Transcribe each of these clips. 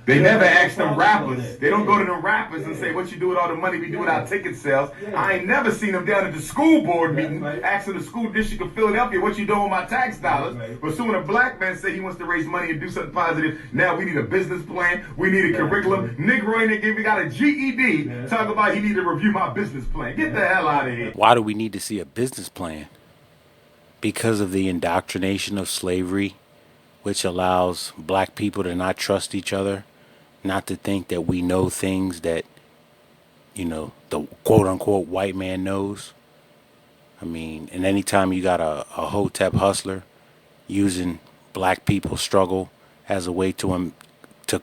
They never ask them rappers. They don't go to them rappers and say, what you do with all the money we do with our ticket sales. I ain't never seen them down at the school board meeting asking the school district of Philadelphia, what you doing with my tax dollars. But soon a black man say he wants to raise money and do something positive, now we need a business plan. We need a curriculum. Negro ain't give me got a GED. Talk about he need to review my business plan. Get the hell out of here. Why do we need to see a business plan? Because of the indoctrination of slavery, which allows black people to not trust each other, not to think that we know things that, the quote unquote white man knows. I mean, and anytime you got a hotep hustler using black people's struggle as a way to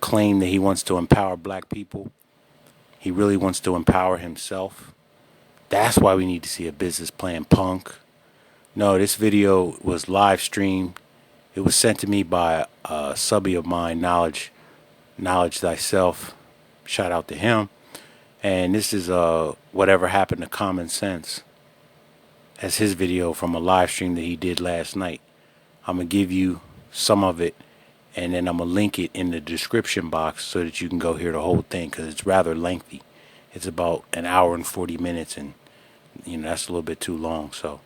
claim that he wants to empower black people, he really wants to empower himself. That's why we need to see a business plan, punk. No, this video was live streamed. It was sent to me by a subby of mine, Knowledge Thyself. Shout out to him. And this is Whatever Happened to Common Sense. That's his video from a live stream that he did last night. I'm going to give you some of it, and then I'm going to link it in the description box so that you can go hear the whole thing, because it's rather lengthy. It's about an hour and 40 minutes, and that's a little bit too long. So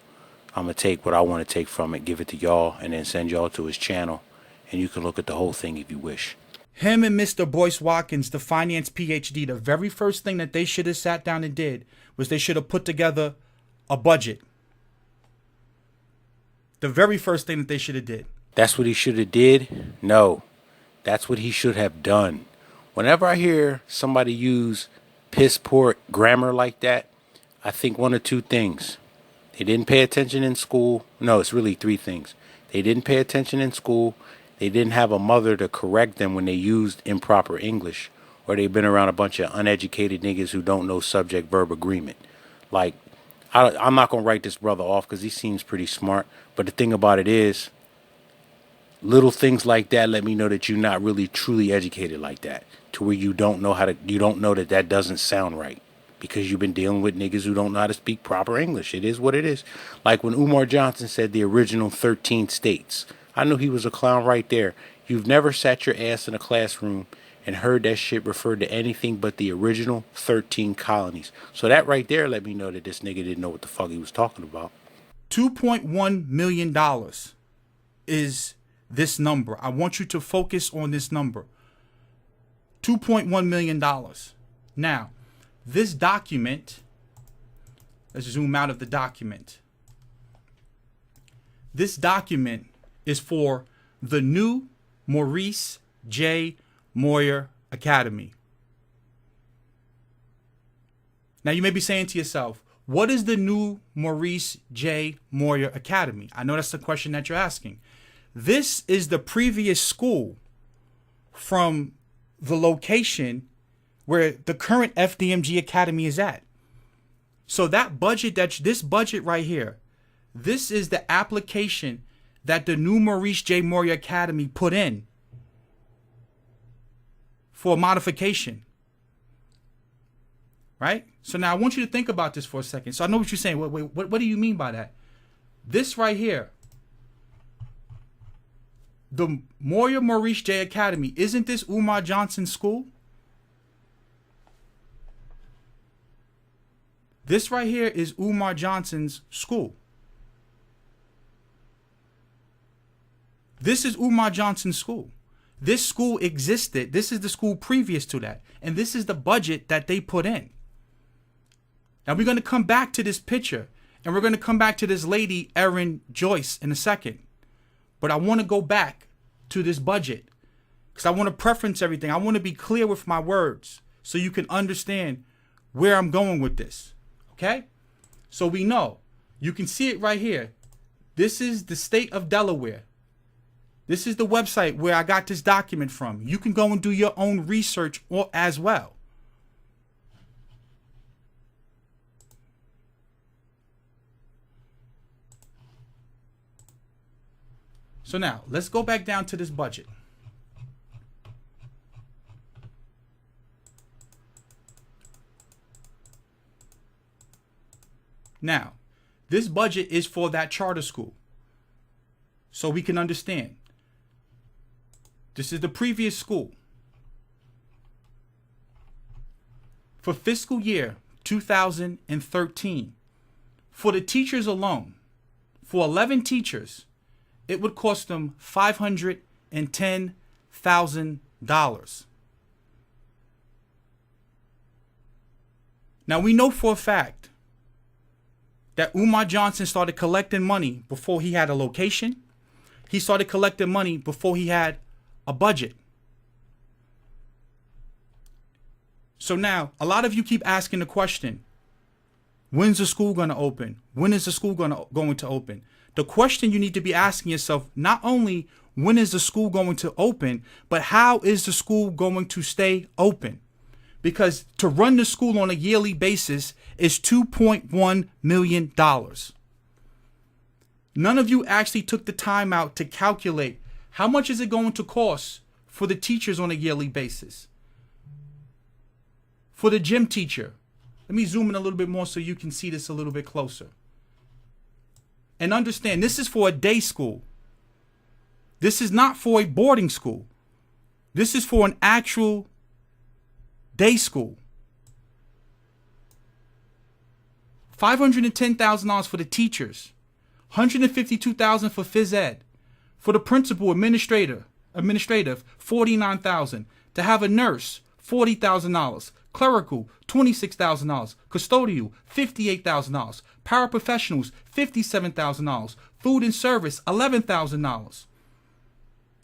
I'm going to take what I want to take from it, give it to y'all, and then send y'all to his channel, and you can look at the whole thing if you wish. Him and Mr. Boyce Watkins, the finance PhD, the very first thing that they should have sat down and did was they should have put together a budget. The very first thing that they should have did. That's what he should have did? No. That's what he should have done. Whenever I hear somebody use piss poor grammar like that, I think one or two things. They didn't pay attention in school. No, it's really three things. They didn't pay attention in school. They didn't have a mother to correct them when they used improper English. Or they've been around a bunch of uneducated niggas who don't know subject-verb agreement. Like, I'm not going to write this brother off because he seems pretty smart. But the thing about it is, little things like that let me know that you're not really truly educated like that. To where you don't know that doesn't sound right. Because you've been dealing with niggas who don't know how to speak proper English. It is what it is. Like when Umar Johnson said the original 13 states. I knew he was a clown right there. You've never sat your ass in a classroom and heard that shit referred to anything but the original 13 colonies. So that right there let me know that this nigga didn't know what the fuck he was talking about. $2.1 million is this number. I want you to focus on this number. $2.1 million. Now, this document, let's zoom out of the document. This document is for the new Maurice J. Moyer Academy. Now you may be saying to yourself, what is the new Maurice J. Moyer Academy? I know that's the question that you're asking. This is the previous school from the location where the current FDMG Academy is at. So that budget, this budget right here, this is the application that the new Maurice J. Moyer Academy put in for modification. Right? So now I want you to think about this for a second. So I know what you're saying. What do you mean by that? This right here, the Moyer Maurice J. Academy, isn't this Umar Johnson's school? This right here is Umar Johnson's school. This is Umar Johnson's school. This school existed. This is the school previous to that. And this is the budget that they put in. Now we're going to come back to this picture. And we're going to come back to this lady, Erin Joyce, in a second. But I want to go back to this budget. Because I want to preference everything. I want to be clear with my words. So you can understand where I'm going with this. Okay? So we know. You can see it right here. This is the state of Delaware. This is the website where I got this document from. You can go and do your own research as well. So now, let's go back down to this budget. Now, this budget is for that charter school. So we can understand. This is the previous school. For fiscal year 2013, for the teachers alone, for 11 teachers, it would cost them $510,000. Now, we know for a fact that Umar Johnson started collecting money before he had a location. He started collecting money before he had a budget. So now, a lot of you keep asking the question, when's the school going to open? When is the school going to open? The question you need to be asking yourself, not only when is the school going to open, but how is the school going to stay open? Because to run the school on a yearly basis is $2.1 million. None of you actually took the time out to calculate how much is it going to cost for the teachers on a yearly basis. For the gym teacher, let me zoom in a little bit more so you can see this a little bit closer. And understand, this is for a day school. This is not for a boarding school. This is for an actual day school. $510,000 for the teachers. $152,000 for phys ed. For the principal administrative, $49,000. To have a nurse, $40,000. Clerical, $26,000. Custodial, $58,000. Paraprofessionals, $57,000. Food and service, $11,000.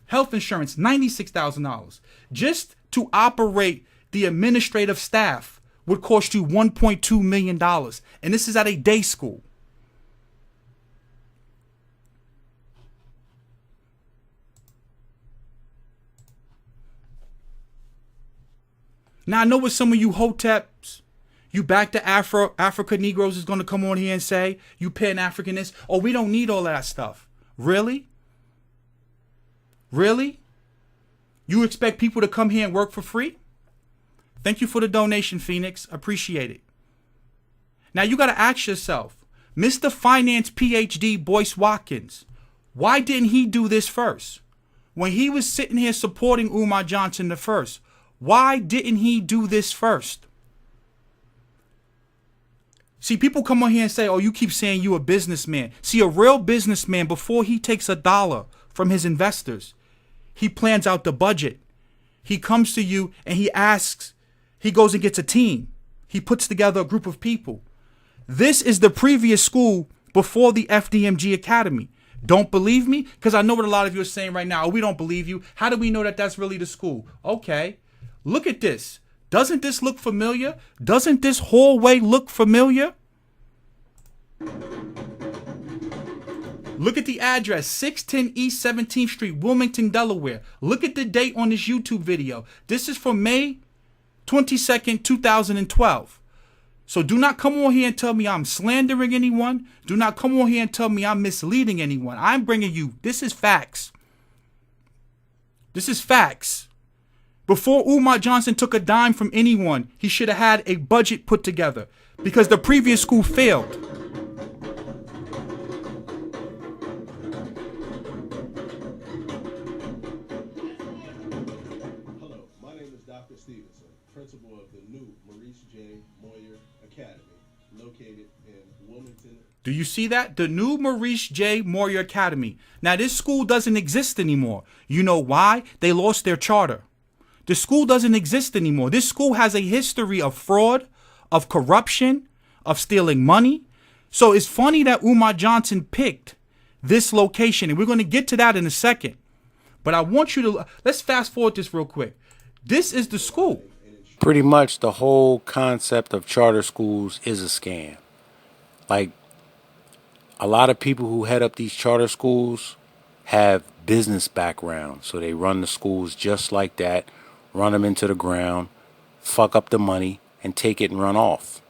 Health insurance, $96,000. Just to operate the administrative staff would cost you $1.2 million. And this is at a day school. Now, I know what some of you Hoteps, you back to Africa Negroes is going to come on here and say, you Pan-Africanists, oh, we don't need all that stuff. Really? Really? You expect people to come here and work for free? Thank you for the donation, Phoenix. Appreciate it. Now, you got to ask yourself, Mr. Finance PhD Boyce Watkins, why didn't he do this first? When he was sitting here supporting Umar Johnson the first, why didn't he do this first? See, people come on here and say, oh, you keep saying you a businessman. See, a real businessman, before he takes a dollar from his investors, he plans out the budget. He comes to you and he asks, he goes and gets a team. He puts together a group of people. This is the previous school before the FDMG Academy. Don't believe me? Because I know what a lot of you are saying right now. Oh, we don't believe you. How do we know that that's really the school? Okay. Look at this. Doesn't this look familiar? Doesn't this hallway look familiar? Look at the address, 610 East 17th Street, Wilmington, Delaware. Look at the date on this YouTube video. This is from May 22nd, 2012. So do not come on here and tell me I'm slandering anyone. Do not come on here and tell me I'm misleading anyone. I'm bringing you, this is facts. This is facts. Before Umar Johnson took a dime from anyone, he should have had a budget put together because the previous school failed. Hello, my name is Dr. Stevenson, principal of the new Maurice J. Moyer Academy, located in Wilmington. Do you see that? The new Maurice J. Moyer Academy. Now, this school doesn't exist anymore. You know why? They lost their charter. The school doesn't exist anymore. This school has a history of fraud, of corruption, of stealing money. So it's funny that Umar Johnson picked this location, and we're going to get to that in a second. But I want you to, let's fast forward this real quick. This is the school. Pretty much the whole concept of charter schools is a scam. Like, a lot of people who head up these charter schools have business backgrounds. So they run the schools just like that, run them into the ground, fuck up the money, and take it and run off.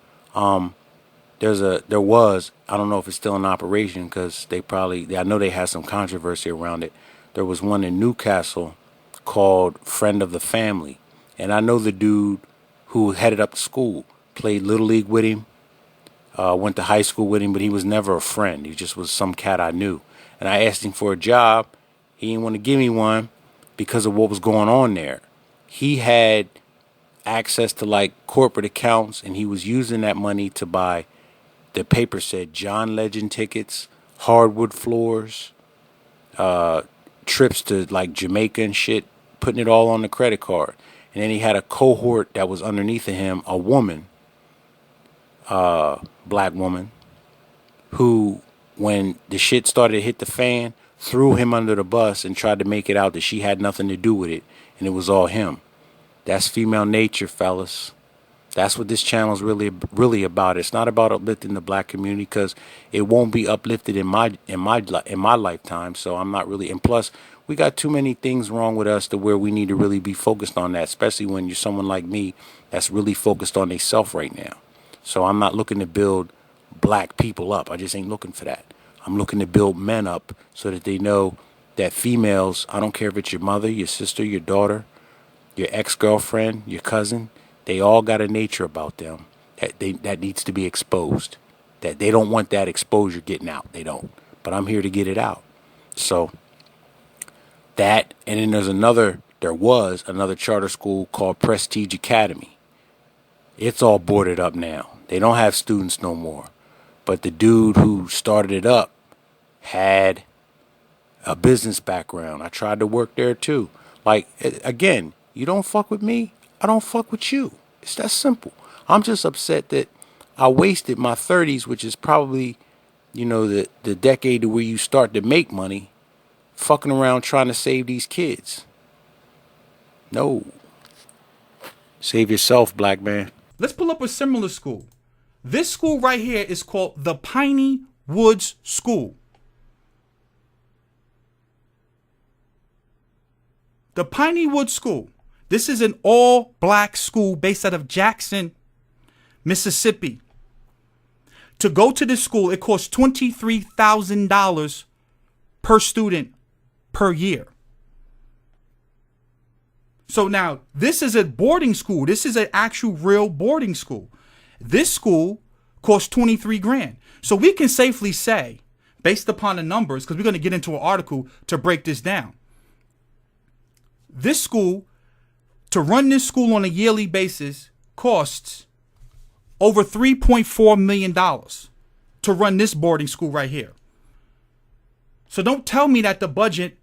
There was, I don't know if it's still in operation because I know they had some controversy around it. There was one in Newcastle called Friend of the Family. And I know the dude who headed up the school, played Little League with him, went to high school with him, but he was never a friend. He just was some cat I knew. And I asked him for a job. He didn't want to give me one because of what was going on there. He had access to like corporate accounts, and he was using that money to buy, the paper said, John Legend tickets, hardwood floors, trips to like Jamaica and shit, putting it all on the credit card. And then he had a cohort that was underneath of him, a woman, black woman, who, when the shit started to hit the fan, threw him under the bus and tried to make it out that she had nothing to do with it, and it was all him. That's female nature, fellas. That's what this channel is really about. It's not about uplifting the black community, because it won't be uplifted in my lifetime. So I'm not really. And plus, we got too many things wrong with us to where we need to really be focused on that. Especially when you're someone like me that's really focused on themselves right now. So I'm not looking to build black people up. I just ain't looking for that. I'm looking to build men up so that they know that females, I don't care if it's your mother, your sister, your daughter, your ex-girlfriend, your cousin, they all got a nature about them that needs to be exposed. That they don't want that exposure getting out. They don't. But I'm here to get it out. So that, and then there was another charter school called Prestige Academy. It's all boarded up now. They don't have students no more. But the dude who started it up had a business background. I tried to work there too. Like, again, you don't fuck with me, I don't fuck with you. It's that simple. I'm just upset that I wasted my 30s, which is probably, the decade where you start to make money, fucking around trying to save these kids. No. Save yourself, black man. Let's pull up a similar school. This school right here is called the Piney Woods School. The Piney Woods School. This is an all-black school based out of Jackson, Mississippi. To go to this school, it costs $23,000 per student per year. So now, this is a boarding school. This is an actual real boarding school. This school costs 23 grand. So we can safely say, based upon the numbers, because we're going to get into an article to break this down. This school, to run this school on a yearly basis, costs over $3.4 million to run this boarding school right here. So don't tell me that the budget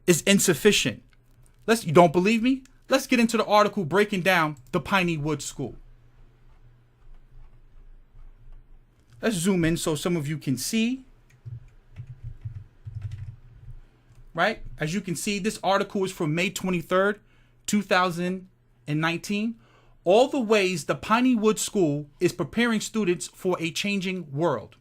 is insufficient. You don't believe me? Let's get into the article breaking down the Piney Woods School. Let's zoom in so some of you can see. Right? As you can see, this article is from May 23rd, 2019. All the ways the Piney Woods School is preparing students for a changing world.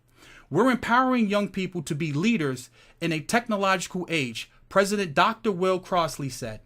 We're empowering young people to be leaders in a technological age, President Dr. Will Crossley said.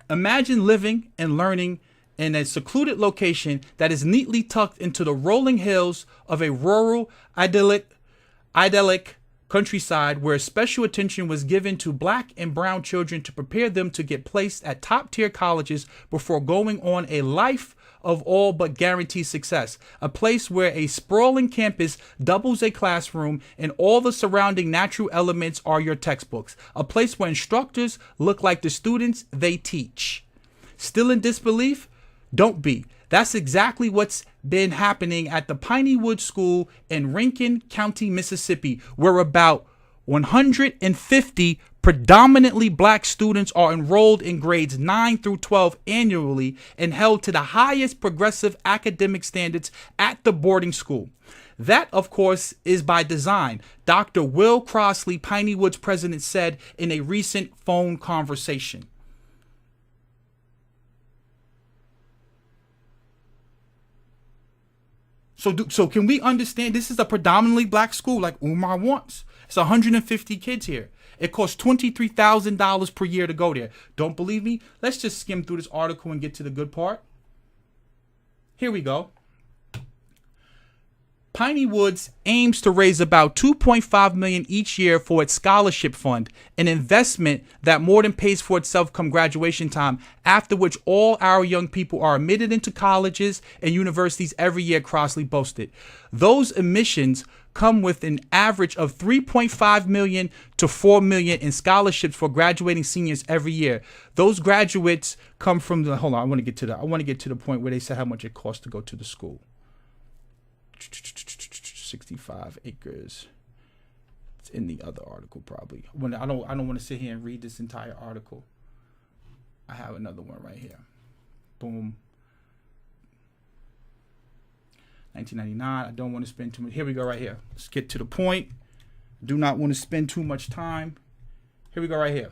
Imagine living and learning in a secluded location that is neatly tucked into the rolling hills of a rural, idyllic countryside where special attention was given to black and brown children to prepare them to get placed at top-tier colleges before going on a life of all but guaranteed success. A place where a sprawling campus doubles a classroom and all the surrounding natural elements are your textbooks. A place where instructors look like the students they teach. Still in disbelief? Don't be. That's exactly what's been happening at the Piney Woods School in Rankin County, Mississippi, where about 150 predominantly black students are enrolled in grades 9 through 12 annually and held to the highest progressive academic standards at the boarding school. That, of course, is by design, Dr. Will Crossley, Piney Woods president, said in a recent phone conversation. So can we understand this is a predominantly black school like Umar wants? It's 150 kids here. It costs $23,000 per year to go there. Don't believe me? Let's just skim through this article and get to the good part. Here we go. Piney Woods aims to raise about $2.5 million each year for its scholarship fund, an investment that more than pays for itself come graduation time, after which all our young people are admitted into colleges and universities every year, Crossley boasted. Those admissions come with an average of $3.5 million to $4 million in scholarships for graduating seniors every year. Those graduates come from the, hold on, I want to get to the point where they said how much it costs to go to the school. 65 acres. It's in the other article probably. I don't want to sit here and read this entire article. I have another one right here. Boom. 1999. I don't want to spend too much. Here we go right here. Let's get to the point. Do not want to spend too much time. Here we go right here.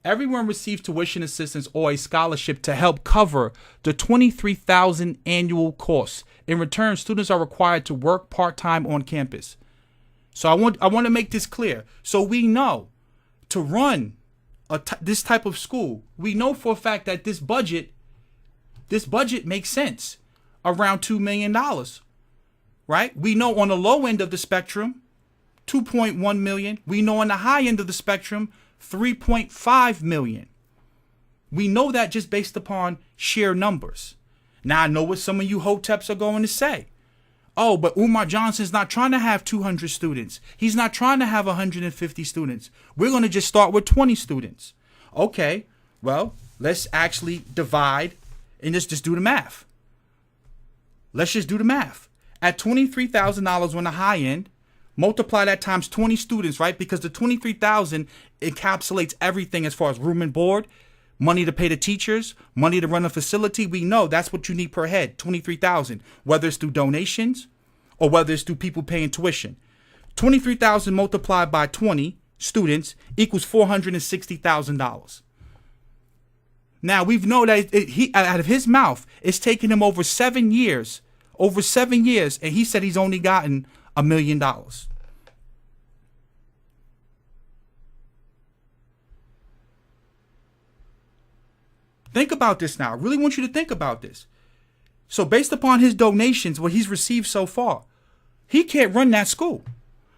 Everyone receives tuition assistance or a scholarship to help cover the $23,000 annual cost. In return, students are required to work part-time on campus. So I want to make this clear. So we know to run this type of school, we know for a fact that this budget makes sense, around $2 million, right? We know on the low end of the spectrum, 2.1 million. We know on the high end of the spectrum, 3.5 million. We know that just based upon sheer numbers. Now I know what some of you hoteps are going to say. Oh, but Umar Johnson's not trying to have 200 students. He's not trying to have 150 students. We're going to just start with 20 students. Okay, well, let's actually divide and just do the math. Let's just do the math. At $23,000 on the high end, multiply that times 20 students, right? Because the $23,000 encapsulates everything as far as room and board, money to pay the teachers, money to run a facility. We know that's what you need per head, $23,000, whether it's through donations or whether it's through people paying tuition. $23,000 multiplied by 20 students equals $460,000. Now we know that he out of his mouth, it's taken him over 7 years, and he said he's only gotten $1 million. Think about this now. I really want you to think about this. So based upon his donations, what he's received so far, he can't run that school.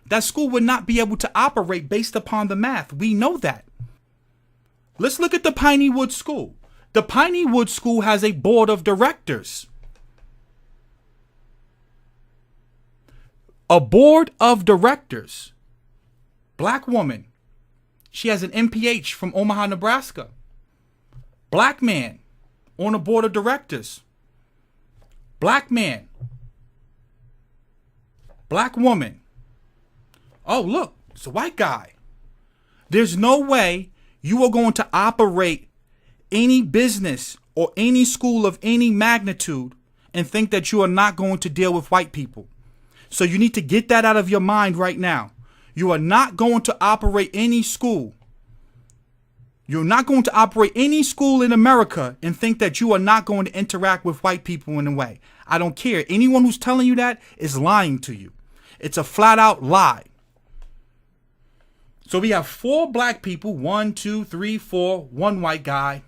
That school would not be able to operate based upon the math. We know that. Let's look at the Piney Woods School. The Piney Woods School has a board of directors. A board of directors. Black woman. She has an MPH from Omaha, Nebraska. Black man on the board of directors. Black man. Black woman. Oh, look, it's a white guy. There's no way you are going to operate any business or any school of any magnitude and think that you are not going to deal with white people. So you need to get that out of your mind right now. You are not going to operate any school. You're not going to operate any school in America and think that you are not going to interact with white people in a way. I don't care. Anyone who's telling you that is lying to you. It's a flat out lie. So we have 4 black people, 1, 2, 3, 4, 1 white guy,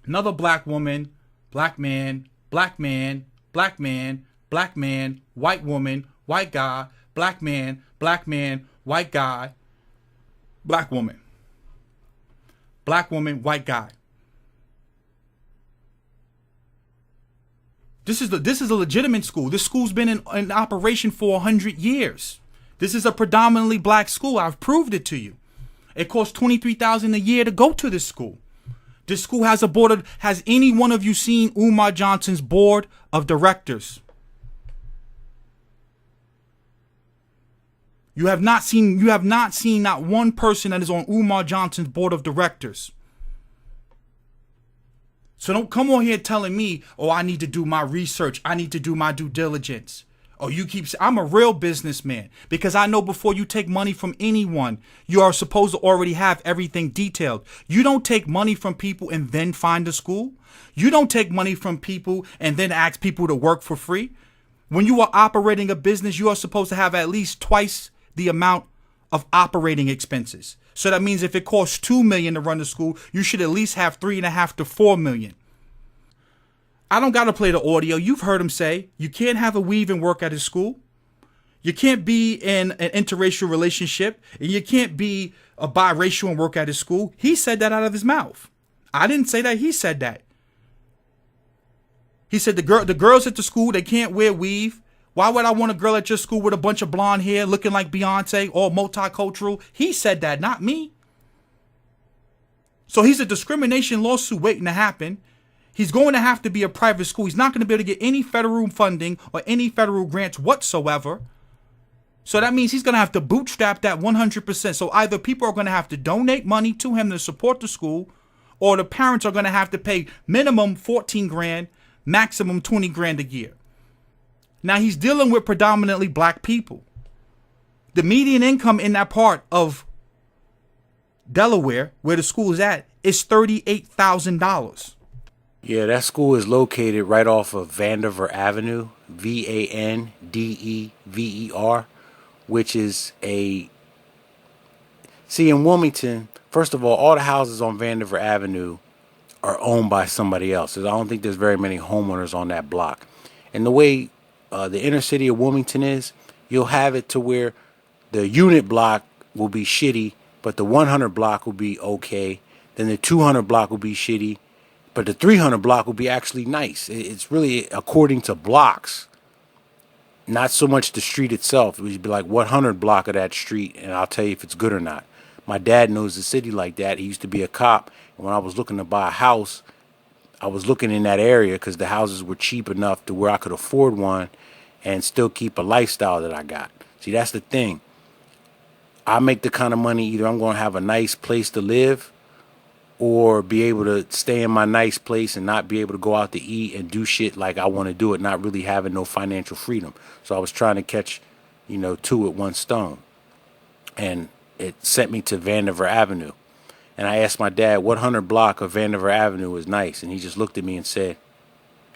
another black woman, black man, black man, black man, black man, white woman, white guy, black man, white guy, black woman. Black woman, white guy. This is a legitimate school. This school's been in operation for 100 years. This is a predominantly black school. I've proved it to you. It costs $23,000 a year to go to this school. This school has a board of, has any one of you seen Umar Johnson's board of directors? You have not seen not one person that is on Umar Johnson's board of directors. So don't come on here telling me, oh, I need to do my research. I need to do my due diligence. Oh, I'm a real businessman because I know before you take money from anyone, you are supposed to already have everything detailed. You don't take money from people and then find a school. You don't take money from people and then ask people to work for free. When you are operating a business, you are supposed to have at least twice the amount of operating expenses. So that means if it costs $2 million to run the school, you should at least have $3.5 to $4 million. I don't got to play the audio. You've heard him say you can't have a weave and work at his school. You can't be in an interracial relationship, and you can't be a biracial and work at his school. He said that out of his mouth. I didn't say that. He said that. He said the girls at the school, they can't wear weave. Why would I want a girl at your school with a bunch of blonde hair looking like Beyonce, all multicultural? He said that, not me. So he's a discrimination lawsuit waiting to happen. He's going to have to be a private school. He's not going to be able to get any federal funding or any federal grants whatsoever. So that means he's going to have to bootstrap that 100%. So either people are going to have to donate money to him to support the school, or the parents are going to have to pay minimum 14 grand, maximum 20 grand a year. Now he's dealing with predominantly black people. The median income in that part of Delaware, where the school is at, is $38,000. Yeah, that school is located right off of Vandiver Avenue, Vandever, which is a... See, in Wilmington, first of all the houses on Vandiver Avenue are owned by somebody else. I don't think there's very many homeowners on that block. And the way the inner city of Wilmington is, you'll have it to where the unit block will be shitty, but the 100 block will be okay. Then the 200 block will be shitty, but the 300 block will be actually nice. It's really according to blocks, not so much the street itself. It would be like 100 block of that street, and I'll tell you if it's good or not. My dad knows the city like that. He used to be a cop, and when I was looking to buy a house, I was looking in that area because the houses were cheap enough to where I could afford one and still keep a lifestyle that I got. See, that's the thing. I make the kind of money, either I'm going to have a nice place to live or be able to stay in my nice place and not be able to go out to eat and do shit like I want to do it, not really having no financial freedom. So I was trying to catch, two with one stone. And it sent me to Vandiver Avenue. And I asked my dad, what 100 block of Vandiver Avenue is nice? And he just looked at me and said,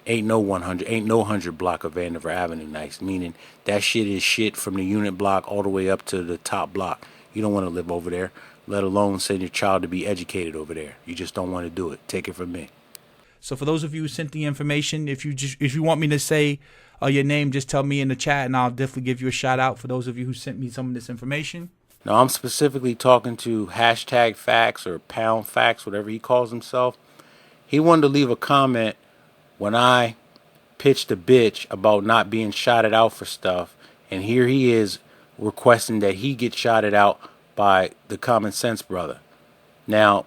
ain't no 100 block of Vandiver Avenue nice. Meaning that shit is shit from the unit block all the way up to the top block. You don't want to live over there, let alone send your child to be educated over there. You just don't want to do it. Take it from me. So for those of you who sent the information, if you want me to say your name, just tell me in the chat and I'll definitely give you a shout out for those of you who sent me some of this information. Now, I'm specifically talking to hashtag facts or pound facts, whatever he calls himself. He wanted to leave a comment when I pitched a bitch about not being shouted out for stuff. And here he is requesting that he get shouted out by the common sense brother. Now,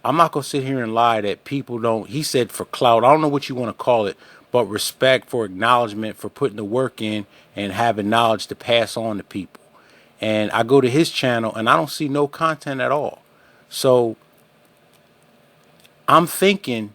I'm not going to sit here and lie that people don't, he said for clout, I don't know what you want to call it, but respect, for acknowledgement, for putting the work in and having knowledge to pass on to people. And I go to his channel and I don't see no content at all. So I'm thinking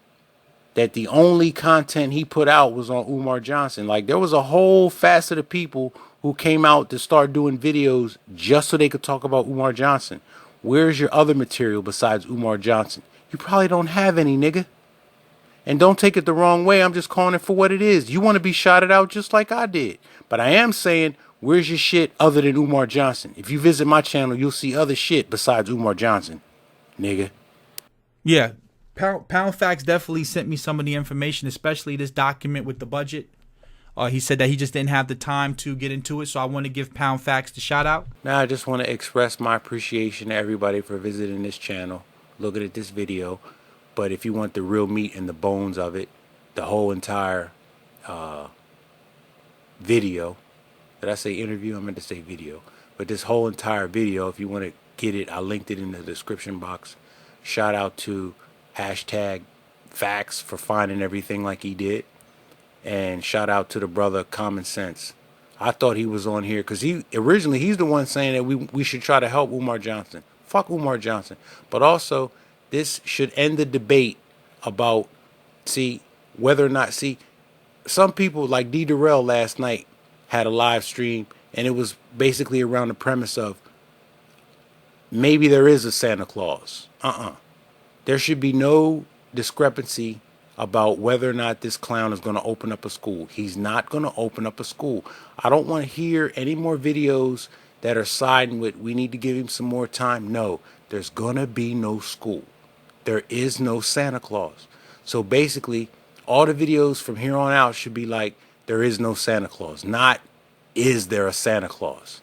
that the only content he put out was on Umar Johnson. Like, there was a whole facet of people who came out to start doing videos just so they could talk about Umar Johnson. Where's your other material besides Umar Johnson? You probably don't have any, nigga. And don't take it the wrong way. I'm just calling it for what it is. You want to be shouted out just like I did. But I am saying, where's your shit other than Umar Johnson? If you visit my channel, you'll see other shit besides Umar Johnson, nigga. Yeah, Pound Facts definitely sent me some of the information, especially this document with the budget. He said that he just didn't have the time to get into it, so I want to give Pound Facts the shout out. Now, I just want to express my appreciation to everybody for visiting this channel, looking at this video. But if you want the real meat and the bones of it, the whole entire video, did I say interview? I meant to say video. But this whole entire video, if you want to get it, I linked it in the description box. Shout out to hashtag facts for finding everything like he did. And shout out to the brother Common Sense. I thought he was on here because he's the one saying that we should try to help Umar Johnson. Fuck Umar Johnson. But also, this should end the debate about, whether or not, some people like D. Durrell last night had a live stream, and it was basically around the premise of maybe there is a Santa Claus. There should be no discrepancy about whether or not this clown is going to open up a school. He's not going to open up a school. I don't want to hear any more videos that are siding with, we need to give him some more time. No, there's going to be no school. There is no Santa Claus. So basically, all the videos from here on out should be like, there is no Santa Claus. Not is there a Santa Claus?